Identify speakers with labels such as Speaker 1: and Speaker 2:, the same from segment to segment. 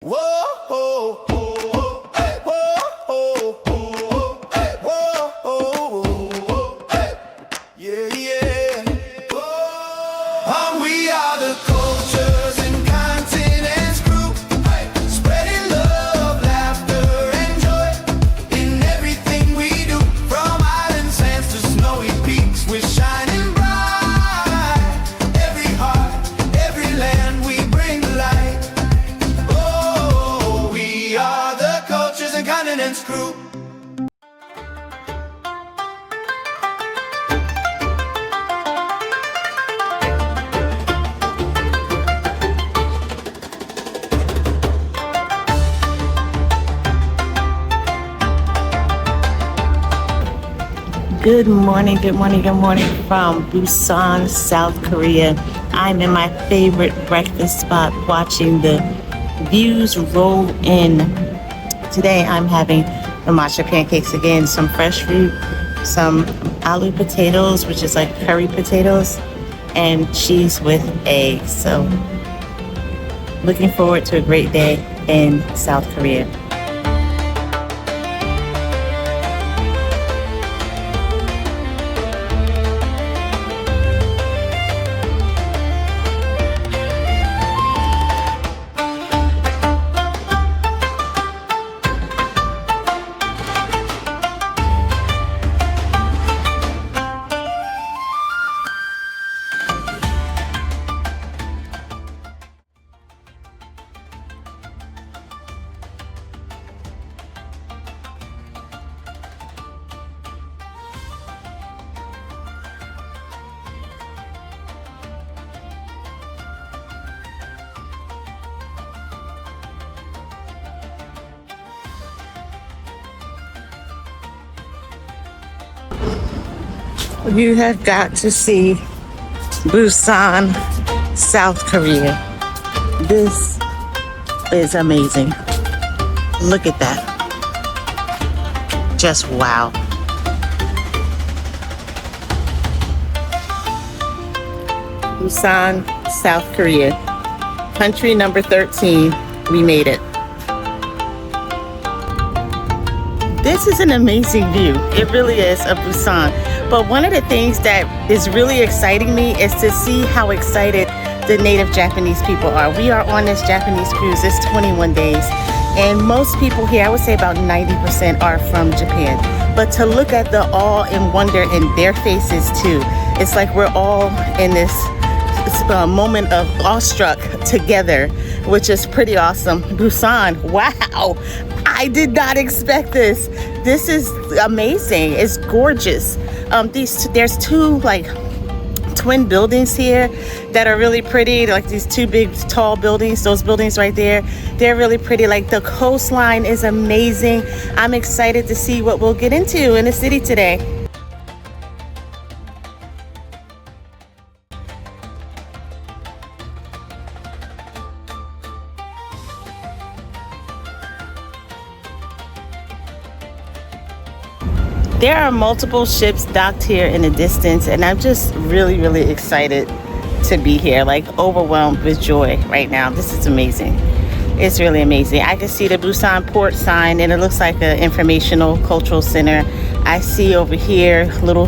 Speaker 1: Whoa, oh, oh, hey, whoa, oh, oh, hey, whoa, oh, hey, yeah, yeah. We are the cultures and continents group, spreading love, laughter, and joy in everything we do. From island sands to snowy peaks, we're shining bright. Every heart, every land, we bring the light. Oh, we are the cultures and continents group.
Speaker 2: Good morning, good morning, good morning from Busan, South Korea. I'm in my favorite breakfast spot watching the views roll in. Today I'm having the matcha pancakes again, some fresh fruit, some aloo potatoes, which is like curry potatoes, and cheese with eggs. So looking forward to a great day in South Korea. You have got to see Busan, South Korea. This is amazing. Look at that. Just wow. Busan, South Korea. Country number 13. We made it. This is an amazing view. It really is of Busan. But one of the things that is really exciting me is to see how excited the native Japanese people are. We are on this Japanese cruise. It's 21 days. And most people here, I would say about 90% are from Japan. But to look at the awe and wonder in their faces too, it's like we're all in this moment of awestruck together, which is pretty awesome. Busan, wow. I did not expect this. This is amazing. It's gorgeous. There's two like twin buildings here that are really pretty, like these two big tall buildings. Those buildings right there, they're really pretty. Like the coastline is amazing. I'm excited to see what we'll get into in the city today. There are multiple ships docked here in the distance, and I'm just really, really excited to be here, like overwhelmed with joy right now. This is amazing. It's really amazing. I can see the Busan port sign, and it looks like an informational cultural center. I see over here little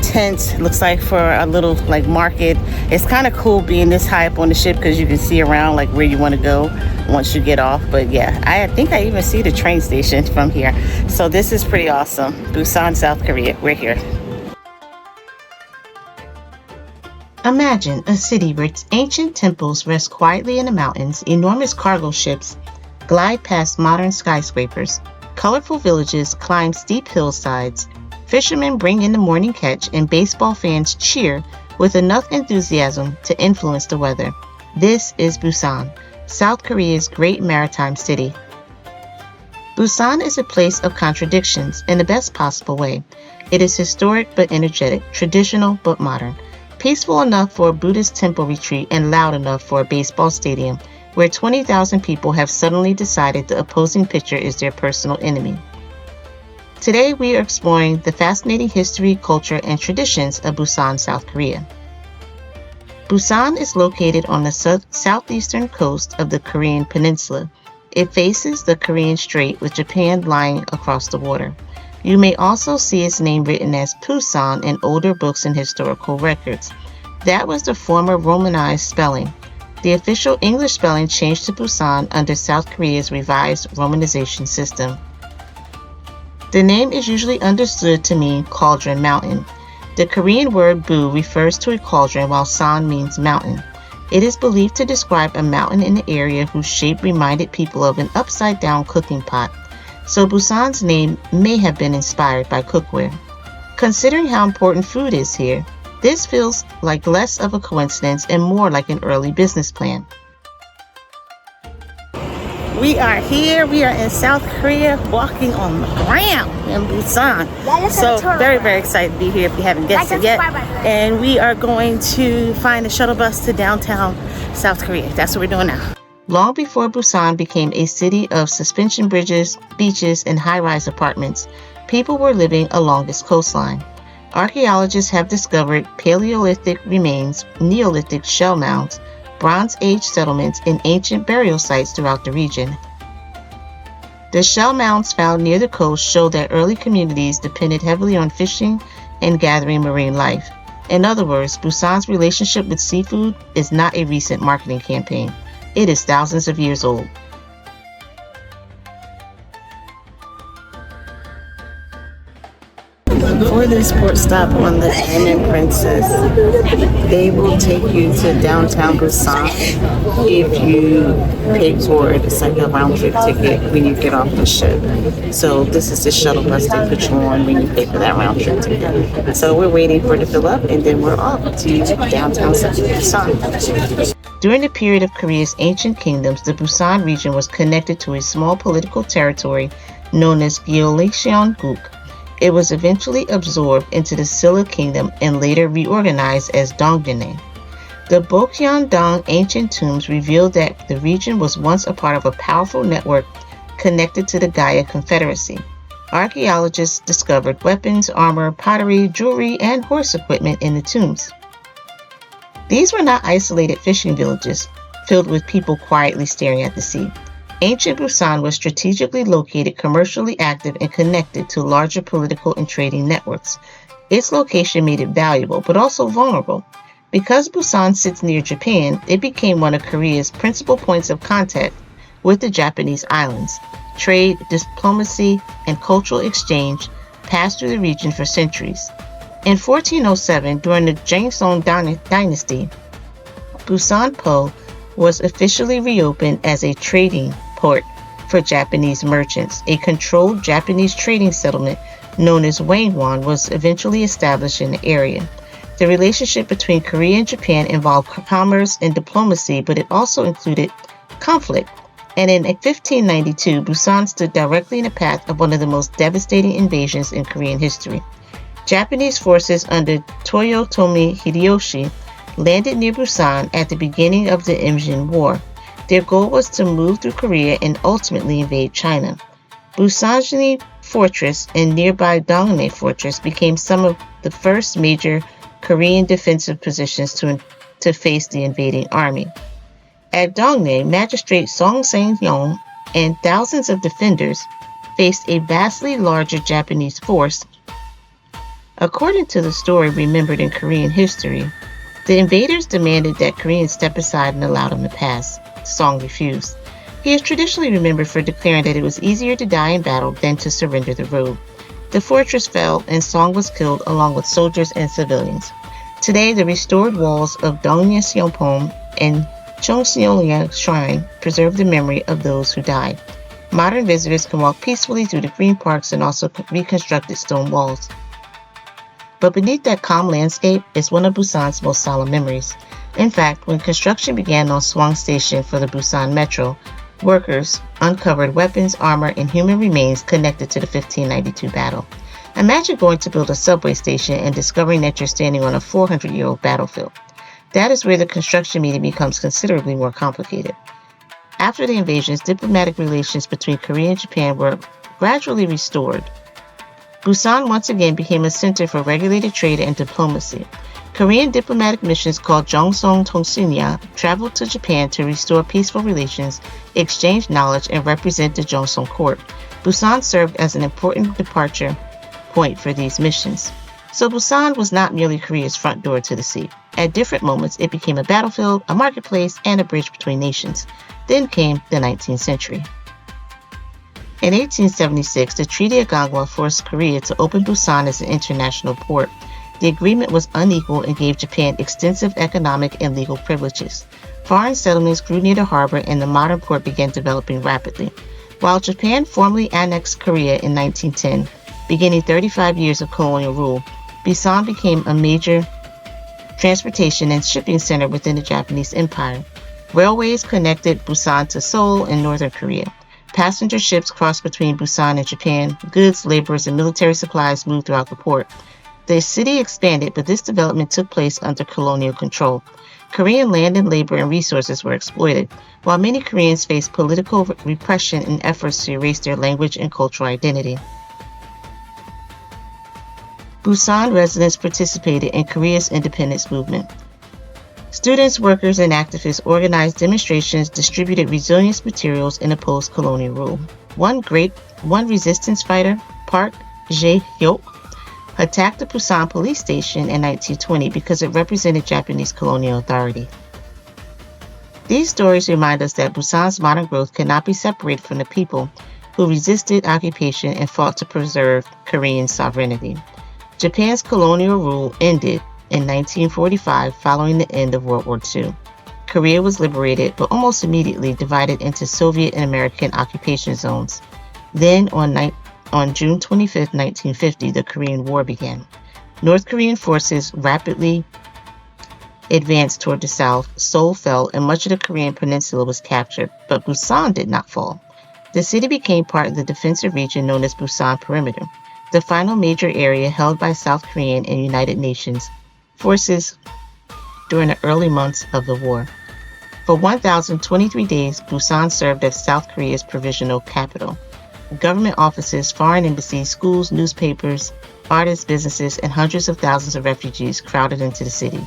Speaker 2: tents, looks like for a little like market. It's kind of cool being this high up on the ship because you can see around like where you want to go once you get off. But yeah, I think I even see the train station from here. So this is pretty awesome. Busan, South Korea, we're here. Imagine a city where its ancient temples rest quietly in the mountains, enormous cargo ships glide past modern skyscrapers, colorful villages climb steep hillsides, fishermen bring in the morning catch, and baseball fans cheer with enough enthusiasm to influence the weather. This is Busan, South Korea's great maritime city. Busan is a place of contradictions in the best possible way. It is historic but energetic, traditional but modern, peaceful enough for a Buddhist temple retreat, and loud enough for a baseball stadium where 20,000 people have suddenly decided the opposing pitcher is their personal enemy. Today we are exploring the fascinating history, culture, and traditions of Busan, South Korea. Busan is located on the southeastern coast of the Korean peninsula, It faces the Korean Strait with Japan lying across the water. You may also see its name written as Busan in older books and historical records. That was the former Romanized spelling. The official English spelling changed to Busan under South Korea's revised Romanization system. The name is usually understood to mean cauldron mountain. The Korean word bu refers to a cauldron while san means mountain. It is believed to describe a mountain in the area whose shape reminded people of an upside-down cooking pot, so Busan's name may have been inspired by cookware. Considering how important food is here, this feels like less of a coincidence and more like an early business plan. We are here. We are in South Korea, walking on the ground in Busan. So very, very excited to be here if you haven't guessed it yet. And we are going to find a shuttle bus to downtown South Korea. That's what we're doing now. Long before Busan became a city of suspension bridges, beaches, and high-rise apartments, people were living along its coastline. Archaeologists have discovered Paleolithic remains, Neolithic shell mounds, Bronze Age settlements, and ancient burial sites throughout the region. The shell mounds found near the coast show that early communities depended heavily on fishing and gathering marine life. In other words, Busan's relationship with seafood is not a recent marketing campaign. It is thousands of years old. For this port stop on the Diamond Princess, they will take you to downtown Busan if you pay for it. It's like a round trip ticket when you get off the ship. So this is the shuttle bus they put you on when you pay for that round trip ticket. So we're waiting for it to fill up and then we're off to downtown Busan. During the period of Korea's ancient kingdoms, the Busan region was connected to a small political territory known as Gyeongseong-guk. It was eventually absorbed into the Silla Kingdom and later reorganized as Dongryeo. The Bokyeon-dong ancient tombs reveal that the region was once a part of a powerful network connected to the Gaia Confederacy. Archaeologists discovered weapons, armor, pottery, jewelry, and horse equipment in the tombs. These were not isolated fishing villages filled with people quietly staring at the sea. Ancient Busan was strategically located, commercially active, and connected to larger political and trading networks. Its location made it valuable, but also vulnerable. Because Busan sits near Japan, it became one of Korea's principal points of contact with the Japanese islands. Trade, diplomacy, and cultural exchange passed through the region for centuries. In 1407, during the Joseon dynasty, Busan Po was officially reopened as a trading port for Japanese merchants. A controlled Japanese trading settlement known as Wangwon was eventually established in the area. The relationship between Korea and Japan involved commerce and diplomacy, but it also included conflict. And in 1592, Busan stood directly in the path of one of the most devastating invasions in Korean history. Japanese forces under Toyotomi Hideyoshi landed near Busan at the beginning of the Imjin War. Their goal was to move through Korea and ultimately invade China. Busanji Fortress and nearby Donghae Fortress became some of the first major Korean defensive positions to face the invading army. At Donghae, Magistrate Song Sang-yong and thousands of defenders faced a vastly larger Japanese force. According to the story remembered in Korean history, the invaders demanded that Koreans step aside and allow them to pass. Song refused. He is traditionally remembered for declaring that it was easier to die in battle than to surrender the road. The fortress fell and Song was killed along with soldiers and civilians. Today, the restored walls of Dongyeonpom and Cheongseolya Shrine preserve the memory of those who died. Modern visitors can walk peacefully through the green parks and also reconstructed stone walls. But beneath that calm landscape is one of Busan's most solemn memories. In fact, when construction began on Swang Station for the Busan Metro, workers uncovered weapons, armor, and human remains connected to the 1592 battle. Imagine going to build a subway station and discovering that you're standing on a 400-year-old battlefield. That is where the construction meeting becomes considerably more complicated. After the invasions, diplomatic relations between Korea and Japan were gradually restored. Busan once again became a center for regulated trade and diplomacy. Korean diplomatic missions called Jongsong Tongsunya traveled to Japan to restore peaceful relations, exchange knowledge, and represent the Jongsong court. Busan served as an important departure point for these missions. So Busan was not merely Korea's front door to the sea. At different moments, it became a battlefield, a marketplace, and a bridge between nations. Then came the 19th century. In 1876, the Treaty of Gangwon forced Korea to open Busan as an international port. The agreement was unequal and gave Japan extensive economic and legal privileges. Foreign settlements grew near the harbor and the modern port began developing rapidly. While Japan formally annexed Korea in 1910, beginning 35 years of colonial rule, Busan became a major transportation and shipping center within the Japanese Empire. Railways connected Busan to Seoul in northern Korea. Passenger ships crossed between Busan and Japan. Goods, laborers, and military supplies moved throughout the port. The city expanded, but this development took place under colonial control. Korean land and labor and resources were exploited, while many Koreans faced political repression and efforts to erase their language and cultural identity. Busan residents participated in Korea's independence movement. Students, workers, and activists organized demonstrations, distributed resilience materials, and opposed colonial rule. One resistance fighter, Park Jae-hyuk, attacked the Busan police station in 1920 because it represented Japanese colonial authority. These stories remind us that Busan's modern growth cannot be separated from the people who resisted occupation and fought to preserve Korean sovereignty. Japan's colonial rule ended in 1945 following the end of World War II. Korea was liberated, but almost immediately divided into Soviet and American occupation zones. Then, on June 25, 1950, the Korean War began. North Korean forces rapidly advanced toward the south. Seoul fell, and much of the Korean peninsula was captured, but Busan did not fall. The city became part of the defensive region known as Busan Perimeter, the final major area held by South Korean and United Nations forces during the early months of the war. For 1,023 days, Busan served as South Korea's provisional capital. Government offices, foreign embassies, schools, newspapers, artists, businesses, and hundreds of thousands of refugees crowded into the city.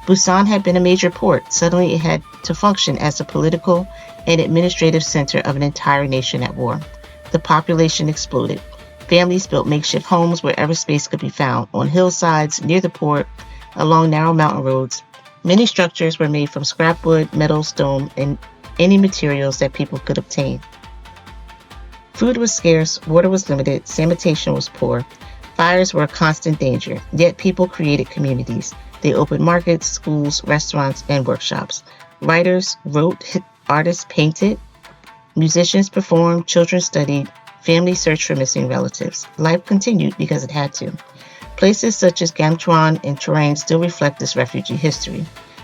Speaker 2: Busan had been a major port. Suddenly it had to function as a political and administrative center of an entire nation at war. The population exploded. Families built makeshift homes wherever space could be found, on hillsides, near the port, along narrow mountain roads. Many structures were made from scrap wood, metal, stone, and any materials that people could obtain. Food was scarce, water was limited, sanitation was poor, fires were a constant danger, yet people created communities. They opened markets, schools, restaurants, and workshops. Writers wrote, artists painted, musicians performed, children studied, families searched for missing relatives. Life continued because it had to. Places such as Gamcheon and Chorain still reflect this refugee history.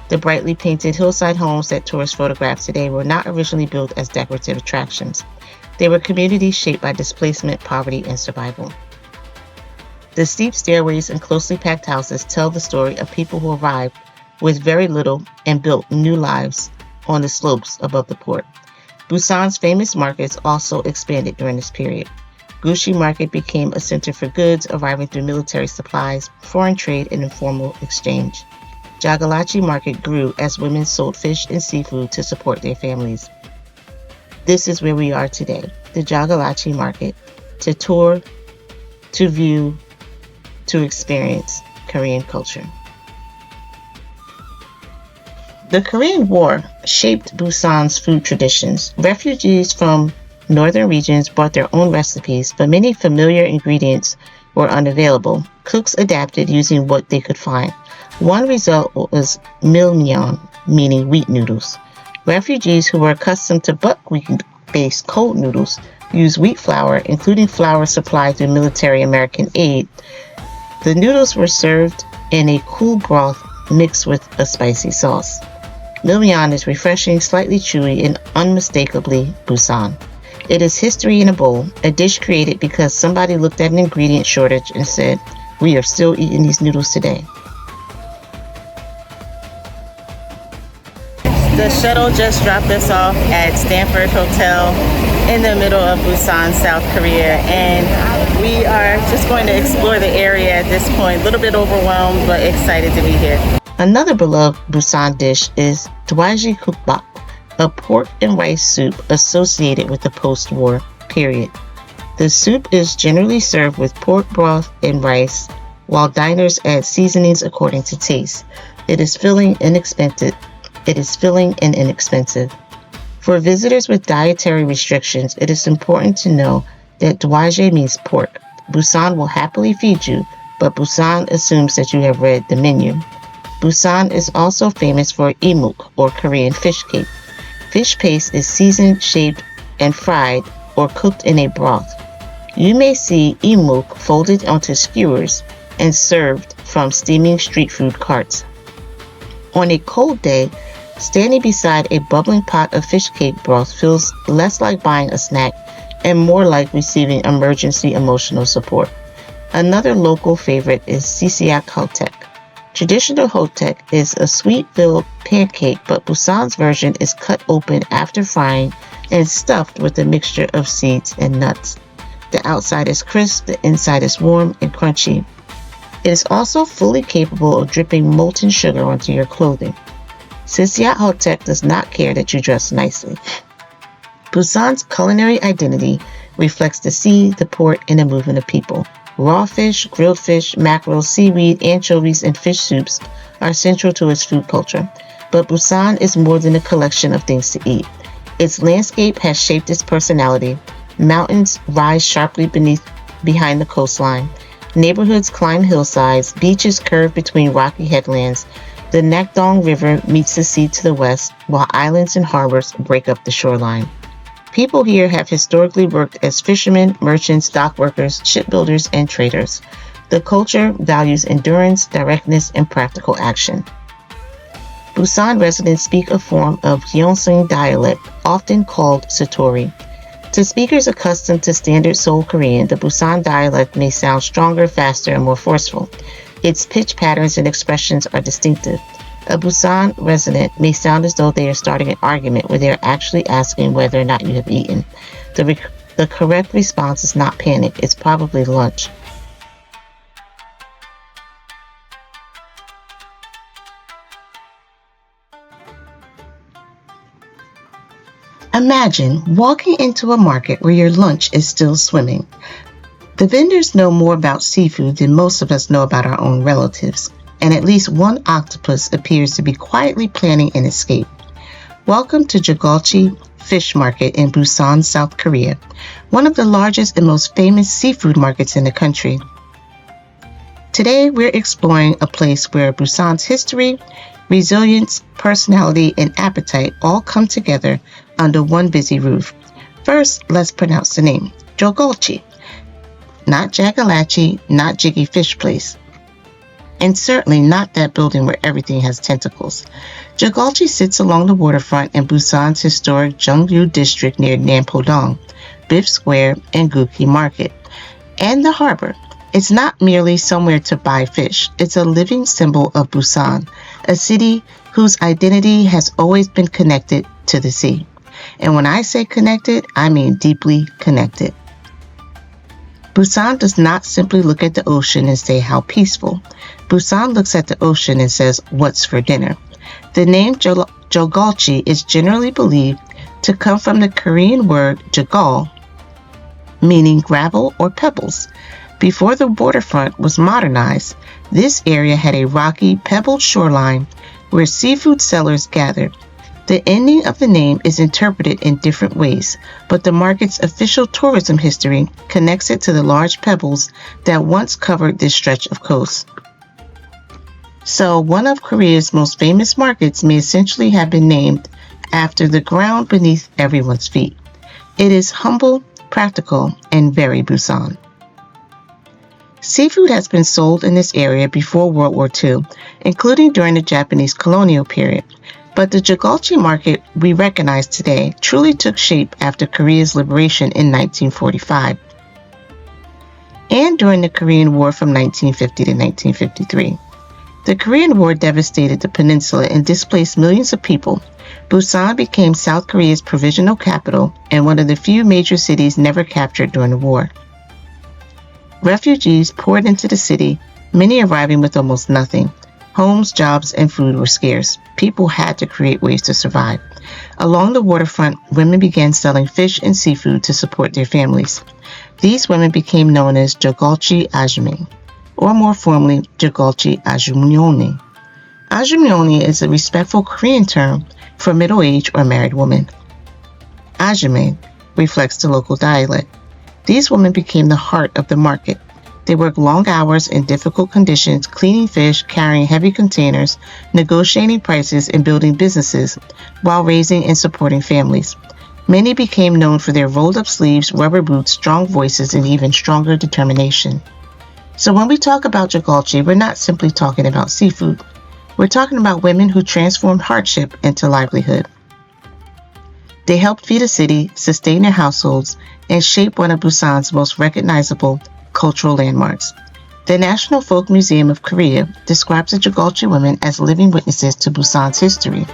Speaker 2: The brightly painted hillside homes that tourists photograph today were not originally built as decorative attractions. They were communities shaped by displacement, poverty, and survival. The steep stairways and closely packed houses tell the story of people who arrived with very little and built new lives on the slopes above the port. Busan's famous markets also expanded during this period. Gushi Market became a center for goods arriving through military supplies, foreign trade, and informal exchange. Jagalchi Market grew as women sold fish and seafood to support their families. This is where we are today, the Jagalchi Market, to tour, to view, to experience Korean culture. The Korean War shaped Busan's food traditions. Refugees from northern regions brought their own recipes, but many familiar ingredients were unavailable. Cooks adapted using what they could find. One result was milmyeon, meaning wheat noodles. Refugees who were accustomed to buckwheat-based cold noodles used wheat flour, including flour supplied through military American aid. The noodles were served in a cool broth mixed with a spicy sauce. Milmyeon is refreshing, slightly chewy, and unmistakably Busan. It is history in a bowl, a dish created because somebody looked at an ingredient shortage and said, "We are still eating these noodles today." The shuttle just dropped us off at Stanford Hotel in the middle of Busan, South Korea, and we are just going to explore the area at this point. A little bit overwhelmed, but excited to be here. Another beloved Busan dish is Jagalchi Fish, a pork and rice soup associated with the post-war period. The soup is generally served with pork broth and rice, while diners add seasonings according to taste. It is filling and inexpensive. For visitors with dietary restrictions, it is important to know that Jagalchi means pork. Busan will happily feed you, but Busan assumes that you have read the menu. Busan is also famous for imuk, or Korean fish cake. Fish paste is seasoned, shaped, and fried or cooked in a broth. You may see imuk folded onto skewers and served from steaming street food carts. On a cold day, standing beside a bubbling pot of fish cake broth feels less like buying a snack and more like receiving emergency emotional support. Another local favorite is sisiak hotek. Traditional hotek is a sweet-filled pancake, but Busan's version is cut open after frying and stuffed with a mixture of seeds and nuts. The outside is crisp, the inside is warm and crunchy. It is also fully capable of dripping molten sugar onto your clothing. Sisiak hotek does not care that you dress nicely. Busan's culinary identity reflects the sea, the port, and the movement of people. Raw fish, grilled fish, mackerel, seaweed, anchovies, and fish soups are central to its food culture. But Busan is more than a collection of things to eat. Its landscape has shaped its personality. Mountains rise sharply behind the coastline. Neighborhoods climb hillsides. Beaches curve between rocky headlands. The Nakdong River meets the sea to the west, while islands and harbors break up the shoreline. People here have historically worked as fishermen, merchants, dock workers, shipbuilders, and traders. The culture values endurance, directness, and practical action. Busan residents speak a form of Gyeongsang dialect, often called Satori. To speakers accustomed to standard Seoul Korean, the Busan dialect may sound stronger, faster, and more forceful. Its pitch patterns and expressions are distinctive. A Busan resident may sound as though they are starting an argument where they are actually asking whether or not you have eaten. The correct response is not panic, it's probably lunch. Imagine walking into a market where your lunch is still swimming. The vendors know more about seafood than most of us know about our own relatives, and at least one octopus appears to be quietly planning an escape. Welcome to Jagalchi Fish Market in Busan, South Korea, one of the largest and most famous seafood markets in the country. Today, we're exploring a place where Busan's history, resilience, personality, and appetite all come together under one busy roof. First, let's pronounce the name, Jagalchi. Not Jagalchi, not Jiggy Fish Place. And certainly not that building where everything has tentacles. Jagalchi sits along the waterfront in Busan's historic Jungju district near Nampodong, Biff Square, and Guki Market. And the harbor. It's not merely somewhere to buy fish. It's a living symbol of Busan, a city whose identity has always been connected to the sea. And when I say connected, I mean deeply connected. Busan does not simply look at the ocean and say how peaceful. Busan looks at the ocean and says, what's for dinner? The name Jagalchi is generally believed to come from the Korean word jagal, meaning gravel or pebbles. Before the waterfront was modernized, this area had a rocky, pebbled shoreline where seafood sellers gathered. The ending of the name is interpreted in different ways, but the market's official tourism history connects it to the large pebbles that once covered this stretch of coast. So, one of Korea's most famous markets may essentially have been named after the ground beneath everyone's feet. It is humble, practical, and very Busan. Seafood has been sold in this area before World War II, including during the Japanese colonial period. But the Jagalchi market we recognize today truly took shape after Korea's liberation in 1945 and during the Korean War from 1950 to 1953. The Korean War devastated the peninsula and displaced millions of people. Busan became South Korea's provisional capital and one of the few major cities never captured during the war. Refugees poured into the city, many arriving with almost nothing. Homes, jobs, and food were scarce. People had to create ways to survive. Along the waterfront, women began selling fish and seafood to support their families. These women became known as Jagalchi Ajuming, or more formally, Jagalchi Ajumyeoni. Ajumyeoni is a respectful Korean term for middle-aged or married woman. Ajuming reflects the local dialect. These women became the heart of the market. They worked long hours in difficult conditions, cleaning fish, carrying heavy containers, negotiating prices, and building businesses while raising and supporting families. Many became known for their rolled-up sleeves, rubber boots, strong voices, and even stronger determination. So when we talk about Jagalchi, we're not simply talking about seafood. We're talking about women who transformed hardship into livelihood. They helped feed a city, sustain their households, and shape one of Busan's most recognizable cultural landmarks. The National Folk Museum of Korea describes the Jagalchi women as living witnesses to Busan's history,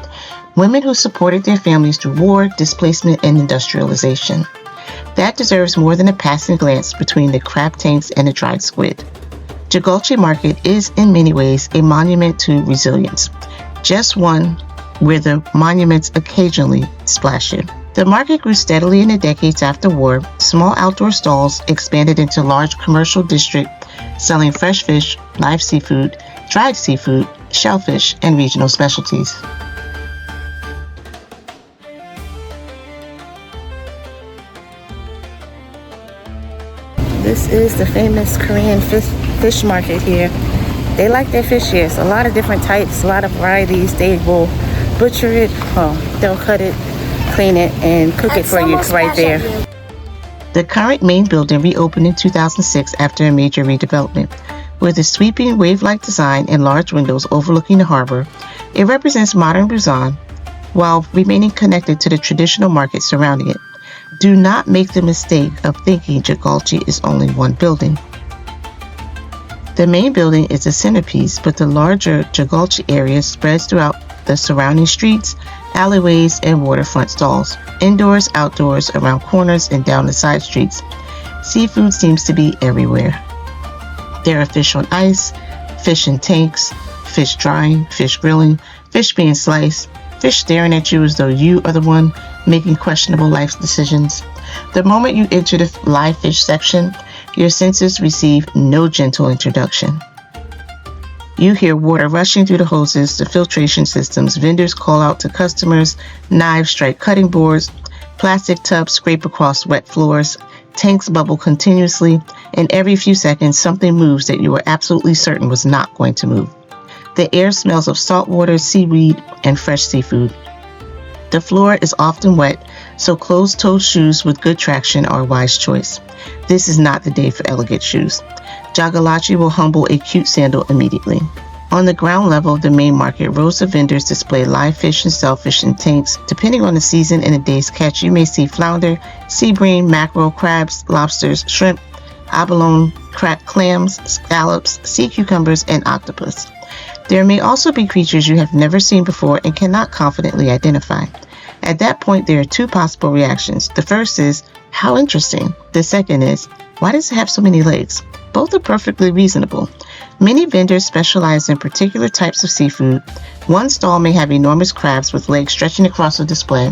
Speaker 2: women who supported their families through war, displacement, and industrialization. That deserves more than a passing glance between the crab tanks and the dried squid. Jagalchi Market is in many ways a monument to resilience, just one where the monuments occasionally splash you. The market grew steadily in the decades after war. Small outdoor stalls expanded into large commercial districts selling fresh fish, live seafood, dried seafood, shellfish, and regional specialties. This is the famous Korean fish market here. They like their fish here. It's a lot of different types, a lot of varieties. They will butcher it, they'll cut it, clean it, and cook it for you right there. The current main building reopened in 2006 after a major redevelopment. With a sweeping wave-like design and large windows overlooking the harbor, it represents modern Busan while remaining connected to the traditional market surrounding it. Do not make the mistake of thinking Jagalchi is only one building. The main building is the centerpiece, but the larger Jagalchi area spreads throughout the surrounding streets, alleyways, and waterfront stalls. Indoors, outdoors, around corners, and down the side streets. Seafood seems to be everywhere. There are fish on ice, fish in tanks, fish drying, fish grilling, fish being sliced, fish staring at you as though you are the one making questionable life decisions. The moment you enter the live fish section, your senses receive no gentle introduction. You hear water rushing through the hoses, the filtration systems, vendors call out to customers, knives strike cutting boards, plastic tubs scrape across wet floors, tanks bubble continuously, and every few seconds something moves that you are absolutely certain was not going to move. The air smells of salt water, seaweed, and fresh seafood. The floor is often wet, so closed-toed shoes with good traction are a wise choice. This is not the day for elegant shoes. Jagalchi will humble a cute sandal immediately. On the ground level of the main market, rows of vendors display live fish and shellfish in tanks. Depending on the season and the day's catch, you may see flounder, sea bream, mackerel, crabs, lobsters, shrimp, abalone, clams, scallops, sea cucumbers, and octopus. There may also be creatures you have never seen before and cannot confidently identify. At that point, there are two possible reactions. The first is, how interesting. The second is, why does it have so many legs? Both are perfectly reasonable. Many vendors specialize in particular types of seafood. One stall may have enormous crabs with legs stretching across the display.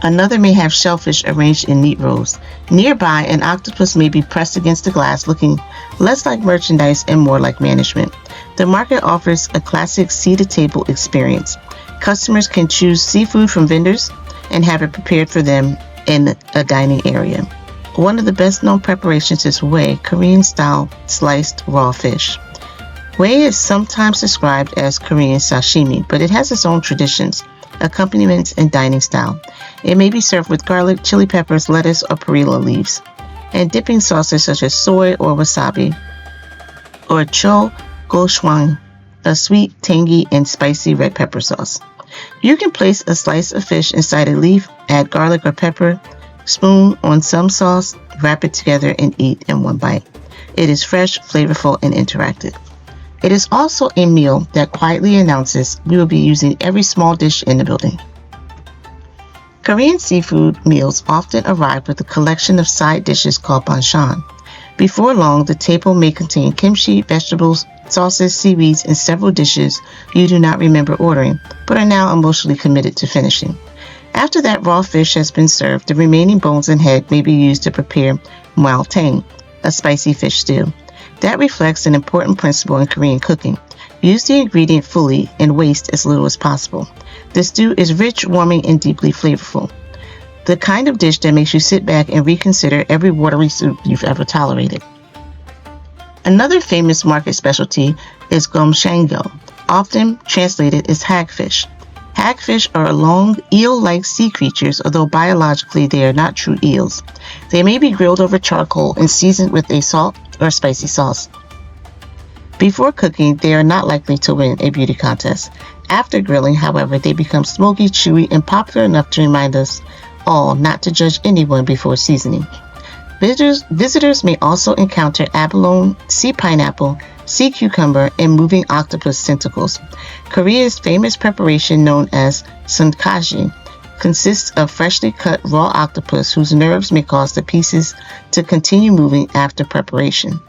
Speaker 2: Another may have shellfish arranged in neat rows. Nearby, an octopus may be pressed against the glass, looking less like merchandise and more like management. The market offers a classic seat-to-table experience. Customers can choose seafood from vendors and have it prepared for them in a dining area. One of the best-known preparations is whey, Korean-style sliced raw fish. Whey is sometimes described as Korean sashimi, but it has its own traditions, accompaniments, and dining style. It may be served with garlic, chili peppers, lettuce, or perilla leaves, and dipping sauces such as soy or wasabi, or cho gochujang, a sweet, tangy, and spicy red pepper sauce. You can place a slice of fish inside a leaf, add garlic or pepper, spoon on some sauce, wrap it together, and eat in one bite. It is fresh, flavorful, and interactive. It is also a meal that quietly announces we will be using every small dish in the building. Korean seafood meals often arrive with a collection of side dishes called banchan. Before long, the table may contain kimchi, vegetables, sauces, seaweeds, and several dishes you do not remember ordering, but are now emotionally committed to finishing. After that raw fish has been served, the remaining bones and head may be used to prepare mual tang, a spicy fish stew. That reflects an important principle in Korean cooking. Use the ingredient fully and waste as little as possible. The stew is rich, warming, and deeply flavorful. The kind of dish that makes you sit back and reconsider every watery soup you've ever tolerated. Another famous market specialty is gomshango, often translated as hagfish. Hagfish are long, eel-like sea creatures, although biologically they are not true eels. They may be grilled over charcoal and seasoned with a salt or spicy sauce. Before cooking, they are not likely to win a beauty contest. After grilling, however, they become smoky, chewy, and popular enough to remind us all not to judge anyone before seasoning. Visitors may also encounter abalone, sea pineapple, sea cucumber, and moving octopus tentacles. Korea's famous preparation known as sunkaji consists of freshly cut raw octopus whose nerves may cause the pieces to continue moving after preparation.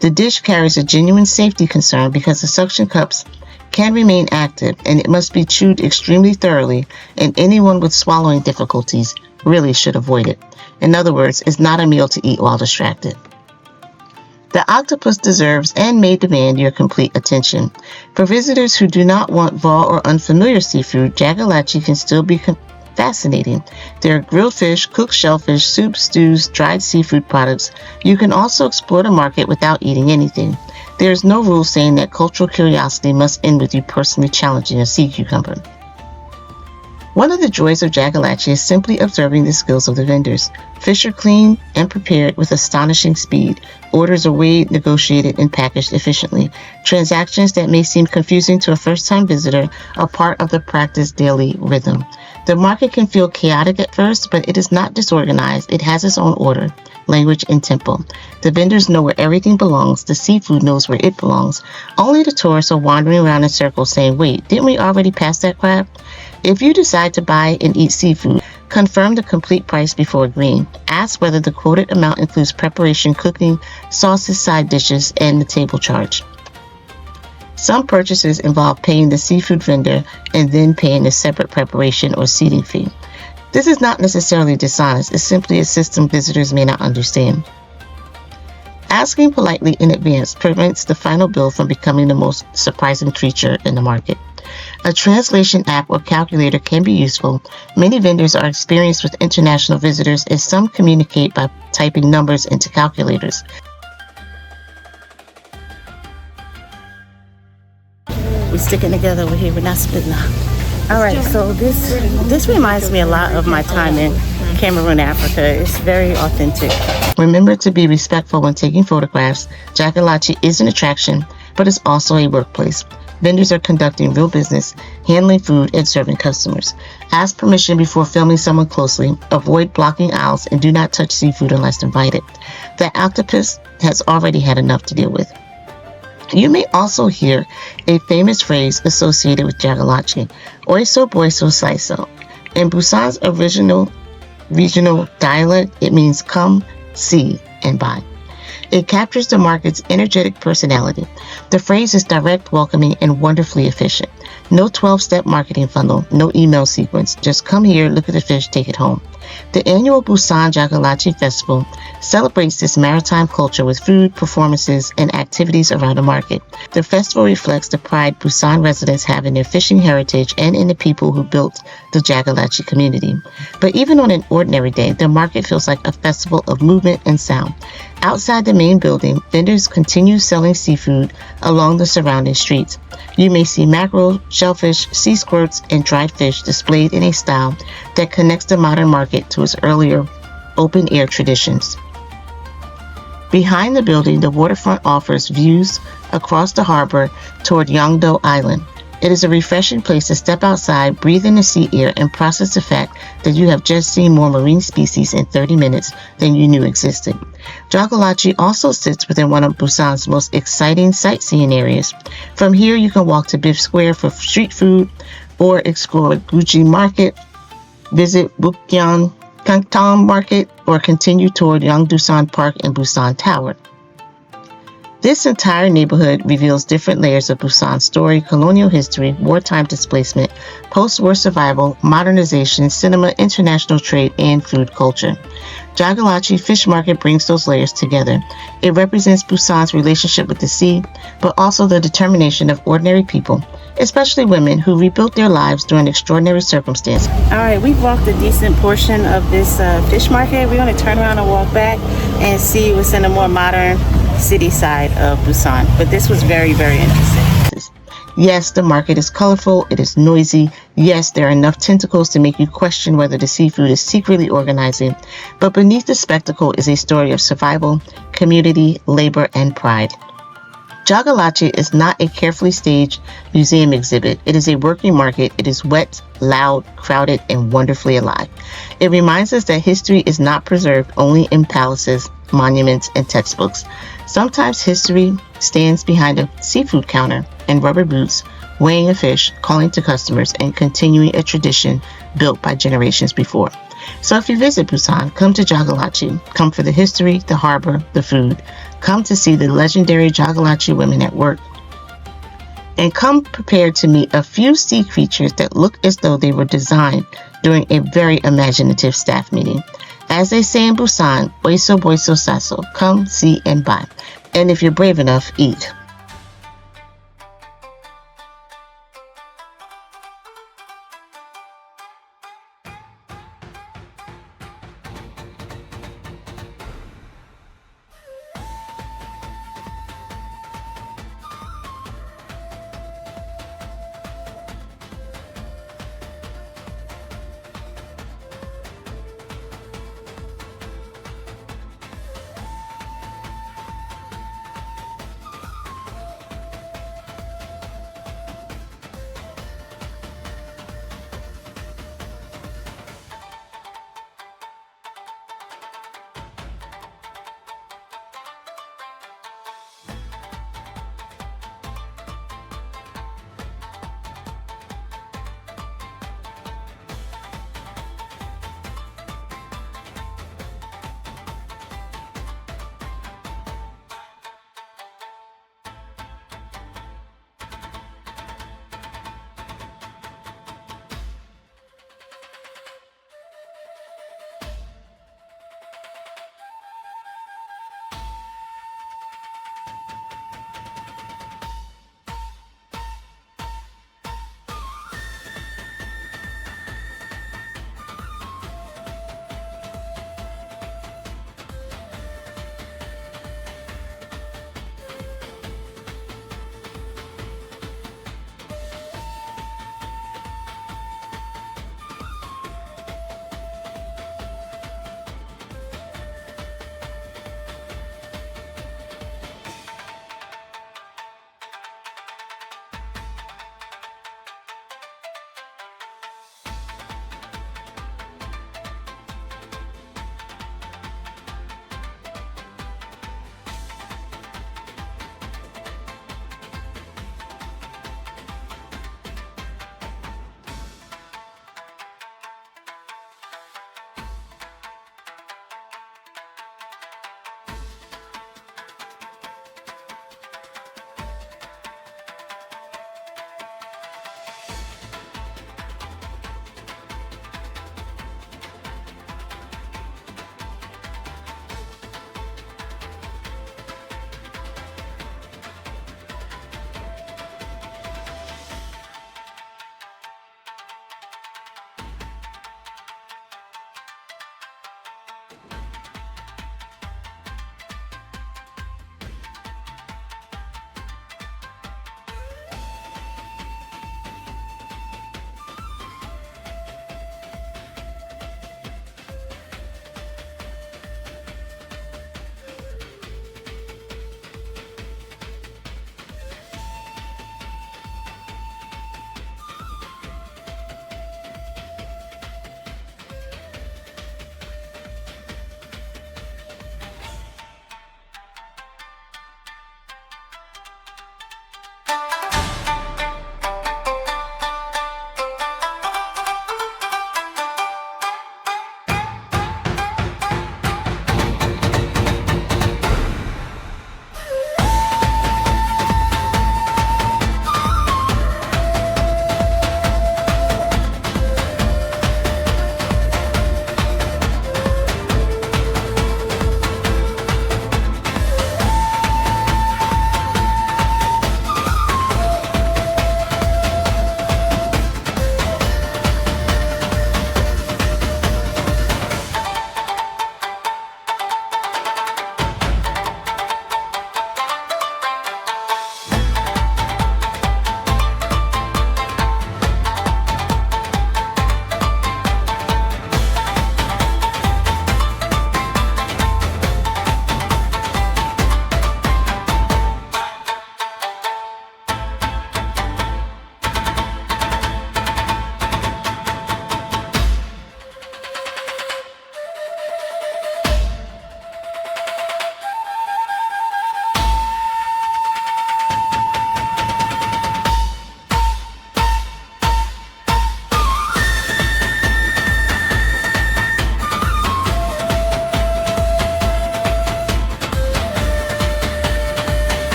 Speaker 2: The dish carries a genuine safety concern because the suction cups can remain active and it must be chewed extremely thoroughly, and anyone with swallowing difficulties really should avoid it. In other words, it's not a meal to eat while distracted. The octopus deserves and may demand your complete attention. For visitors who do not want raw or unfamiliar seafood, Jagalchi can still be fascinating. There are grilled fish, cooked shellfish, soups, stews, dried seafood products. You can also explore the market without eating anything. There is no rule saying that cultural curiosity must end with you personally challenging a sea cucumber. One of the joys of Jagalchi is simply observing the skills of the vendors. Fish are cleaned and prepared with astonishing speed. Orders are weighed, negotiated, and packaged efficiently. Transactions that may seem confusing to a first-time visitor are part of the practice daily rhythm. The market can feel chaotic at first, but it is not disorganized. It has its own order, language, and tempo. The vendors know where everything belongs. The seafood knows where it belongs. Only the tourists are wandering around in circles saying, "Wait, didn't we already pass that crab?" If you decide to buy and eat seafood, confirm the complete price before agreeing. Ask whether the quoted amount includes preparation, cooking, sauces, side dishes, and the table charge. Some purchases involve paying the seafood vendor and then paying a separate preparation or seating fee. This is not necessarily dishonest, it's simply a system visitors may not understand. Asking politely in advance prevents the final bill from becoming the most surprising creature in the market. A translation app or calculator can be useful. Many vendors are experienced with international visitors as some communicate by typing numbers into calculators. We're sticking together over here, we're not splitting up. Alright, so this reminds me a lot of my time in Cameroon, Africa. It's very authentic. Remember to be respectful when taking photographs. Jagalchi is an attraction, but it's also a workplace. Vendors are conducting real business, handling food, and serving customers. Ask permission before filming someone closely. Avoid blocking aisles and do not touch seafood unless invited. The octopus has already had enough to deal with. You may also hear a famous phrase associated with Jagalchi, "Oiso boiso saiso." In Busan's original regional dialect, it means come, see, and buy. It captures the market's energetic personality. The phrase is direct, welcoming, and wonderfully efficient. No 12-step marketing funnel, no email sequence. Just come here, look at the fish, take it home. The annual Busan Jagalchi Festival celebrates this maritime culture with food, performances, and activities around the market. The festival reflects the pride Busan residents have in their fishing heritage and in the people who built the Jagalchi community. But even on an ordinary day, the market feels like a festival of movement and sound. Outside the main building, vendors continue selling seafood along the surrounding streets. You may see mackerel, shellfish, sea squirts, and dried fish displayed in a style that connects the modern market to its earlier open-air traditions. Behind the building, the waterfront offers views across the harbor toward Yeongdo Island. It is a refreshing place to step outside, breathe in the sea air, and process the fact that you have just seen more marine species in 30 minutes than you knew existed. Jagalchi also sits within one of Busan's most exciting sightseeing areas. From here, you can walk to Biff Square for street food, or explore Jagalchi Market, visit Bukyan Kangtong Market, or continue toward Yongdusan Park and Busan Tower. This entire neighborhood reveals different layers of Busan's story, colonial history, wartime displacement, post-war survival, modernization, cinema, international trade, and food culture. Jagalchi Fish Market brings those layers together. It represents Busan's relationship with the sea, but also the determination of ordinary people, especially women who rebuilt their lives during extraordinary circumstances. All right, we've walked a decent portion of this fish market. We're going to turn around and walk back and see what's in the more modern city side of Busan. But this was very, very interesting. Yes, the market is colorful, it is noisy. Yes, there are enough tentacles to make you question whether the seafood is secretly organizing. But beneath the spectacle is a story of survival, community, labor, and pride. Jagalchi is not a carefully staged museum exhibit. It is a working market. It is wet, loud, crowded, and wonderfully alive. It reminds us that history is not preserved only in palaces, monuments, and textbooks. Sometimes history stands behind a seafood counter and rubber boots, weighing a fish, calling to customers, and continuing a tradition built by generations before. So if you visit Busan, come to Jagalchi. Come for the history, the harbor, the food. Come to see the legendary Jagalchi women at work. And come prepared to meet a few sea creatures that look as though they were designed during a very imaginative staff meeting. As they say in Busan, oiso boiso saso, come, see, and buy. And if you're brave enough, eat.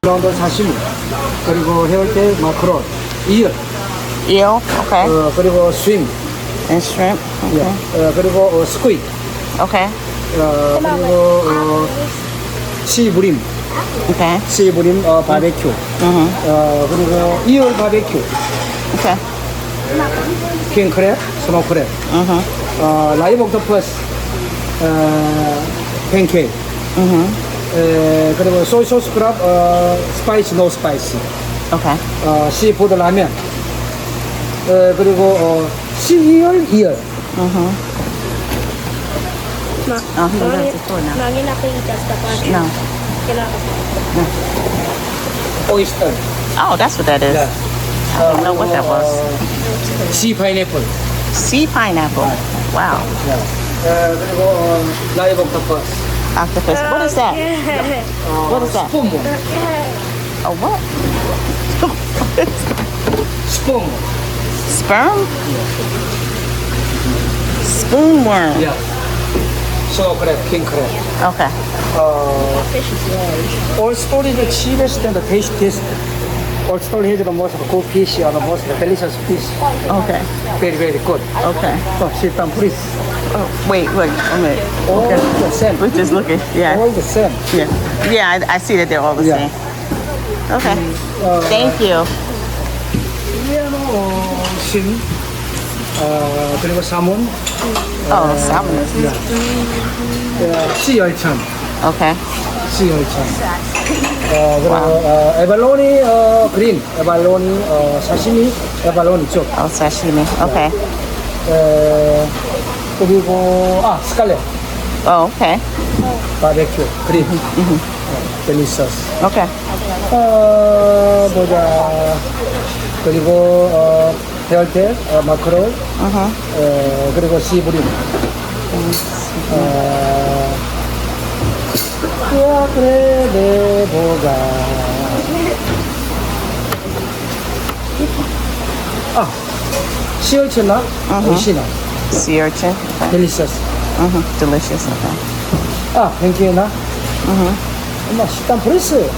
Speaker 3: 라운드 사시미, 그리고 해올때 마크롤, 이열,
Speaker 2: Eel. Okay.
Speaker 3: 그리고 스윙,
Speaker 2: And shrimp. Okay.
Speaker 3: 그리고 스퀴드,
Speaker 2: Okay.
Speaker 3: 그리고 시브림,
Speaker 2: Okay.
Speaker 3: 시브림 바베큐, 그리고 이열 바베큐,
Speaker 2: Okay.
Speaker 3: 킹크랩, 스모크랩, 라이브 옥토퍼스, 팬케이크, 그리고 소스 크랍, 스파이시, 노 스파이시,
Speaker 2: Okay.
Speaker 3: 시푸드 라면, 그리고 이열.
Speaker 2: Oh, he left the store now.
Speaker 4: Mangin ako yung just the party.
Speaker 2: No.
Speaker 4: Kailangan.
Speaker 3: 오이스터,
Speaker 2: Oh, that's what that is. I don't know what that was.
Speaker 3: 시 파인애플,
Speaker 2: Sea pineapple. Wow.
Speaker 3: 그리고 라이브 옥토퍼스,
Speaker 2: Octopus. What is that? What is that?
Speaker 3: 스폰모,
Speaker 2: A what?
Speaker 3: 스폰모,
Speaker 2: Sperm? Spoon worm.
Speaker 3: 스모크랩, 킹크랩.
Speaker 2: Okay.
Speaker 4: Fish is large.
Speaker 3: All stories cheapest and the tastiest. All story has the most good fish and the most delicious fish.
Speaker 2: Okay.
Speaker 3: Very, very good.
Speaker 2: Okay.
Speaker 3: So sit down, please.
Speaker 2: Oh, wait, a minute.
Speaker 3: All the same.
Speaker 2: We're just looking. Yeah.
Speaker 3: All the same.
Speaker 2: Yeah. Yeah, I see that they're all the
Speaker 3: Yeah.
Speaker 2: same. Okay. Thank you.
Speaker 3: 위에는 심, 그리고 사몬,
Speaker 2: Oh, salmon.
Speaker 3: 시열천,
Speaker 2: Okay.
Speaker 3: 시열천. 그리고 에발로니 그린, 에발로니 사시미, 에발로니 쪽.
Speaker 2: Oh, sashimi. Okay.
Speaker 3: 그리고 스칼렛,
Speaker 2: Oh, okay.
Speaker 3: 바베큐, 그린, 델리셔스.
Speaker 2: Okay.
Speaker 3: 보자. 그리고 해열대, 마크롤, 그리고 시브림. 그래 내 보가. 시열치나? 오이시나?
Speaker 2: Sea urchin. Okay.
Speaker 3: 델리셔스.
Speaker 2: Delicious. Okay.
Speaker 3: 뱅키나? 엄마 식단 프레스.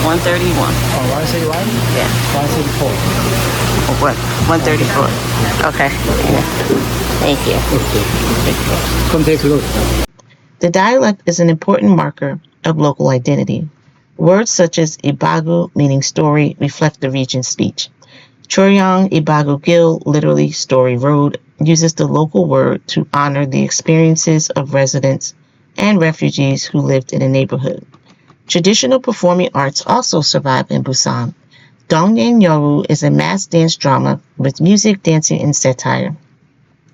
Speaker 2: 131.
Speaker 3: 131?
Speaker 2: Yeah.
Speaker 3: 134.
Speaker 2: Oh, what? 134. Okay. Yeah. Thank you.
Speaker 3: Come take a look.
Speaker 2: The dialect is an important marker of local identity. Words such as Ibagu, meaning story, reflect the region's speech. Choryang Ibagu Gil, literally story road, uses the local word to honor the experiences of residents and refugees who lived in a neighborhood. Traditional performing arts also survive in Busan. Dongyang Yoru is a mass dance drama with music, dancing, and satire.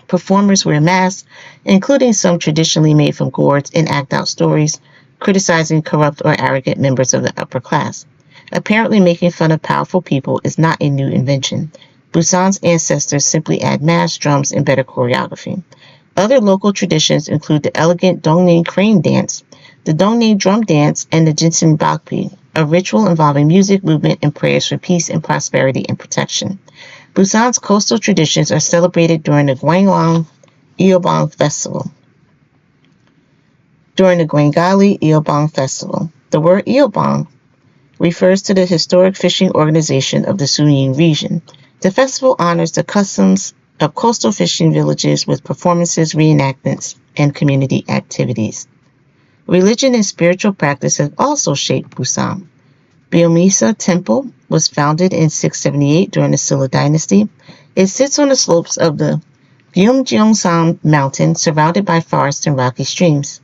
Speaker 2: Performers wear masks, including some traditionally made from gourds, and act out stories, criticizing corrupt or arrogant members of the upper class. Apparently, making fun of powerful people is not a new invention. Busan's ancestors simply add masks, drums, and better choreography. Other local traditions include the elegant Dongning crane dance, the Dongning drum dance, and the Jinsen Bakpi, a ritual involving music, movement, and prayers for peace and prosperity and protection. Busan's coastal traditions are celebrated during the Gwangyang Eobang Festival. During the Gwangali Eobang Festival, the word Eobang refers to the historic fishing organization of the Suyin region. The festival honors the customs of coastal fishing villages with performances, reenactments, and community activities. Religion and spiritual practice have also shaped Busan. Byomisa Temple was founded in 678 during the Silla dynasty. It sits on the slopes of the Byumjeongsan mountain, surrounded by forests and rocky streams.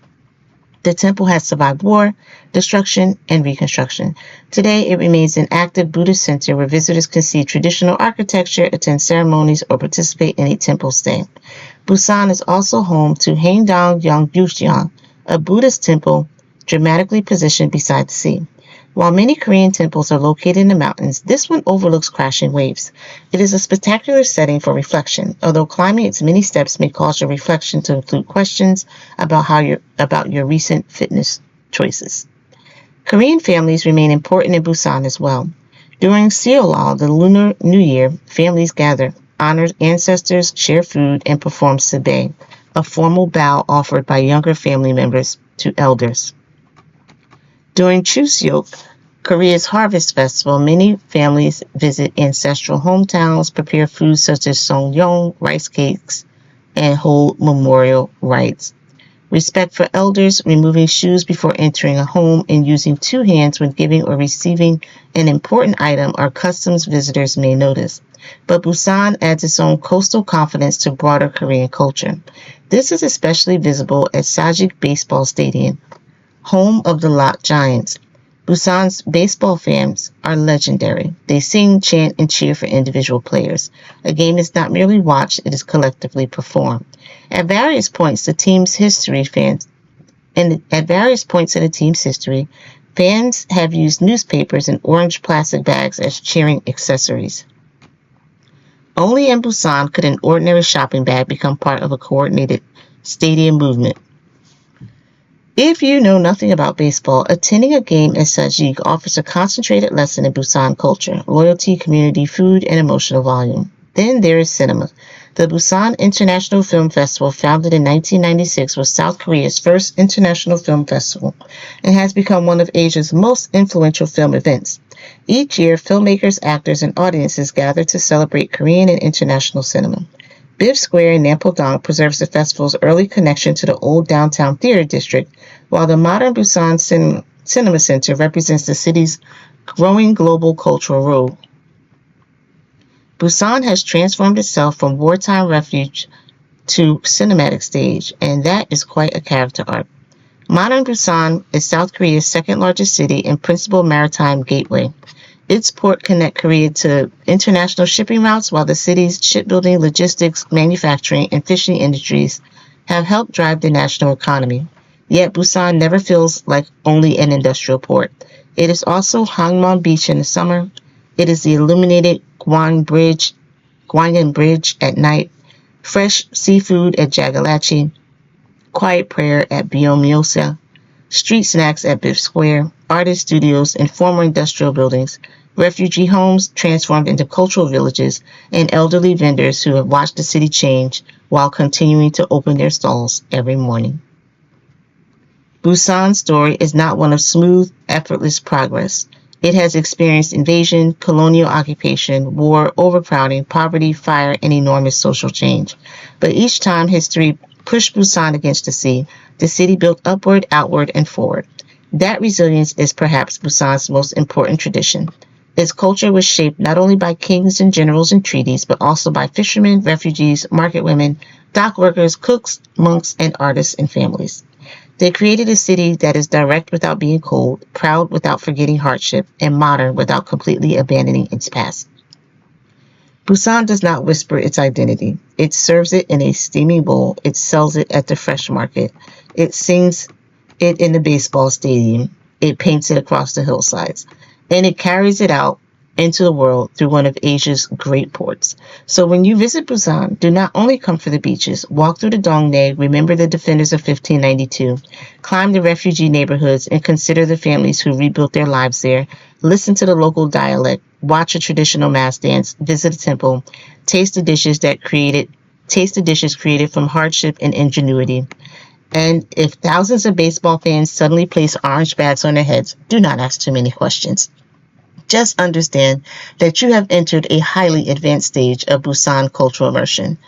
Speaker 2: The temple has survived war, destruction, and reconstruction. Today, it remains an active Buddhist center where visitors can see traditional architecture, attend ceremonies, or participate in a temple stay. Busan is also home to Haengdang Yongbusjeon, a Buddhist temple dramatically positioned beside the sea. While many Korean temples are located in the mountains, this one overlooks crashing waves. It is a spectacular setting for reflection, although climbing its many steps may cause your reflection to include questions about your recent fitness choices. Korean families remain important in Busan as well. During Seolal, the Lunar New Year, families gather, honor ancestors, share food, and perform sabbae, a formal bow offered by younger family members to elders. During Chuseok, Korea's harvest festival, many families visit ancestral hometowns, prepare foods such as songyong, rice cakes, and hold memorial rites. Respect for elders, removing shoes before entering a home, and using two hands when giving or receiving an important item are customs visitors may notice. But Busan adds its own coastal confidence to broader Korean culture. This is especially visible at Sajik Baseball Stadium, home of the Lotte Giants. Busan's baseball fans are legendary. They sing, chant, and cheer for individual players. A game is not merely watched, it is collectively performed. At various points the team's history fans and at various points in the team's history, fans have used newspapers and orange plastic bags as cheering accessories. Only in Busan could an ordinary shopping bag become part of a coordinated stadium movement. If you know nothing about baseball, attending a game at Sajik offers a concentrated lesson in Busan culture, loyalty, community, food, and emotional volume. Then there is cinema. The Busan International Film Festival, founded in 1996, was South Korea's first international film festival and has become one of Asia's most influential film events. Each year, filmmakers, actors, and audiences gather to celebrate Korean and international cinema. Biff Square in Nampodong preserves the festival's early connection to the old downtown theater district, while the modern Busan Cinema Center represents the city's growing global cultural role. Busan has transformed itself from wartime refuge to cinematic stage, and that is quite a character arc. Modern Busan is South Korea's second largest city and principal maritime gateway. Its port connects Korea to international shipping routes, while the city's shipbuilding, logistics, manufacturing, and fishing industries have helped drive the national economy. Yet Busan never feels like only an industrial port. It is also Hangman Beach in the summer. It is the illuminated Gwangan Bridge at night, fresh seafood at Jagalchi, quiet prayer at Byomyosa, street snacks at Biff Square, artist studios and former industrial buildings, refugee homes transformed into cultural villages, and elderly vendors who have watched the city change while continuing to open their stalls every morning. Busan's story is not one of smooth, effortless progress. It has experienced invasion, colonial occupation, war, overcrowding, poverty, fire, and enormous social change. But each time history pushed Busan against the sea, the city built upward, outward, and forward. That resilience is perhaps Busan's most important tradition. Its culture was shaped not only by kings and generals and treaties, but also by fishermen, refugees, market women, dock workers, cooks, monks, and artists and families. They created a city that is direct without being cold, proud without forgetting hardship, and modern without completely abandoning its past. Busan does not whisper its identity. It serves it in a steaming bowl. It sells it at the fresh market. It sings it in the baseball stadium. It paints it across the hillsides. And it carries it out into the world through one of Asia's great ports. So when you visit Busan, do not only come for the beaches. Walk through the Dongdae, remember the defenders of 1592, climb the refugee neighborhoods, and consider the families who rebuilt their lives there. Listen to the local dialect, watch a traditional mass dance, visit a temple, taste the dishes created from hardship and ingenuity. And if thousands of baseball fans suddenly place orange bags on their heads, do not ask too many questions. Just understand that you have entered a highly advanced stage of Busan cultural immersion.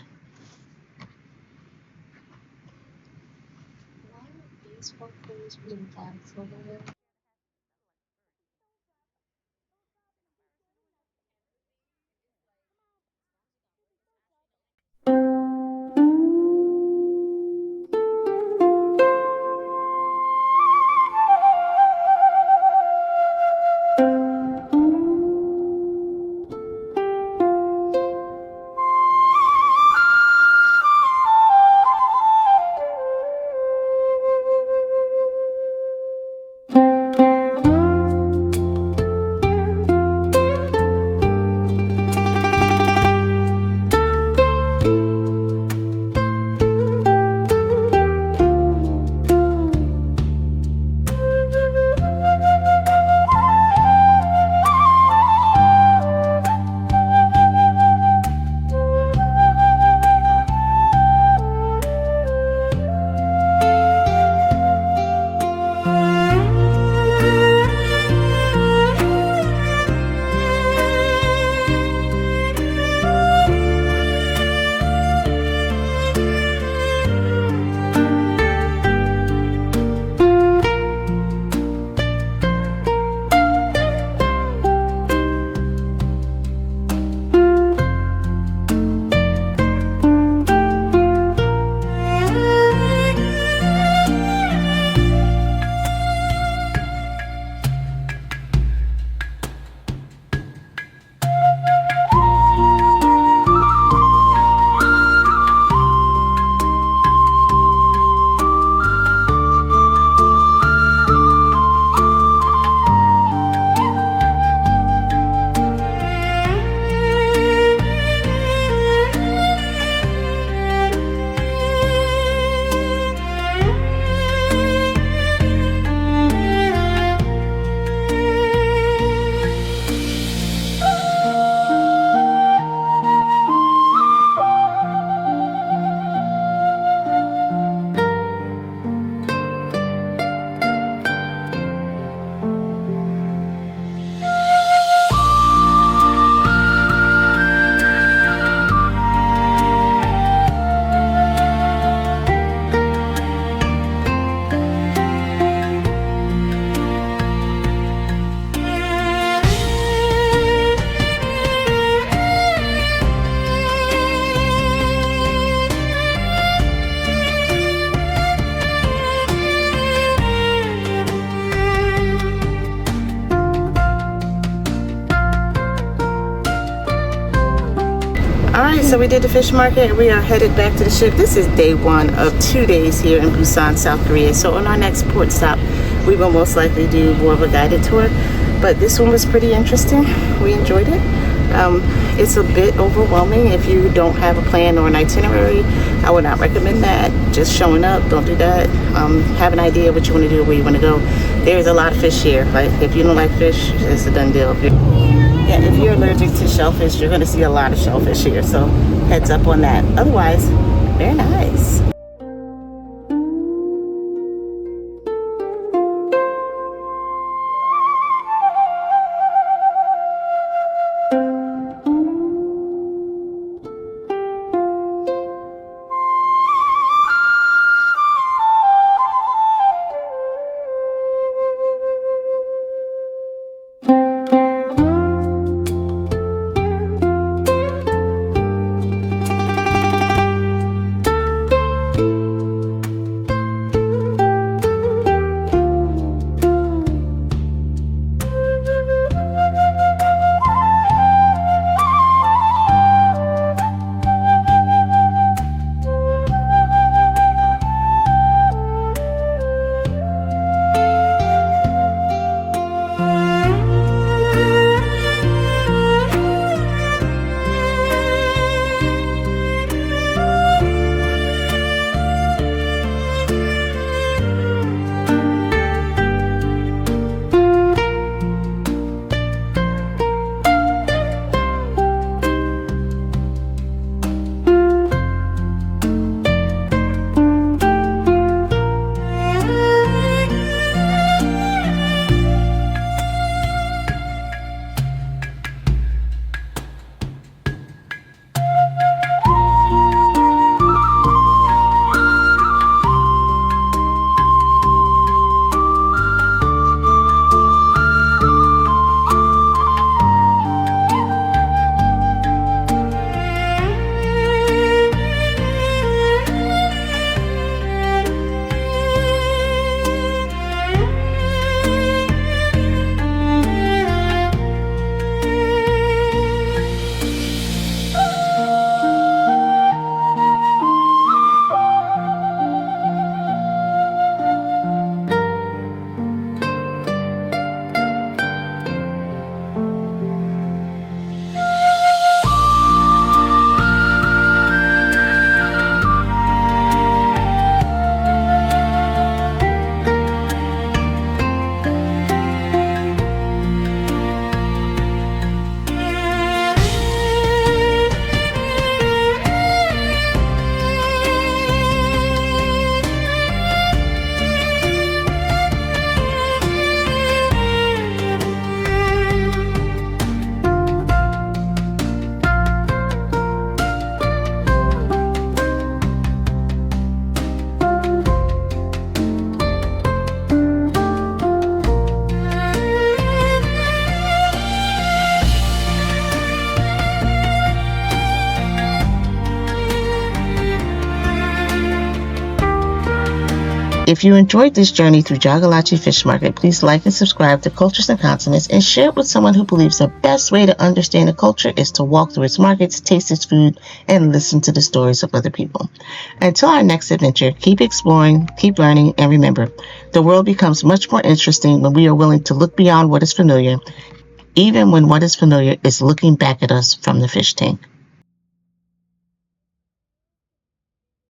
Speaker 2: So we did the fish market. We are headed back to the ship. This is day 1 of 2 days here in Busan, South Korea. So on our next port stop, we will most likely do more of a guided tour. But this one was pretty interesting. We enjoyed it. It's a bit overwhelming if you don't have a plan or an itinerary. I would not recommend that. Just showing up, don't do that. Have an idea what you want to do, where you want to go. There's a lot of fish here. Like if you don't like fish, it's a done deal. Yeah, if you're allergic to shellfish, you're going to see a lot of shellfish here. So heads up on that. Otherwise, very nice. If you enjoyed this journey through Jagalchi Fish Market, please like and subscribe to Cultures and Continents and share it with someone who believes the best way to understand a culture is to walk through its markets, taste its food, and listen to the stories of other people. Until our next adventure, keep exploring, keep learning, and remember, the world becomes much more interesting when we are willing to look beyond what is familiar, even when what is familiar is looking back at us from the fish tank.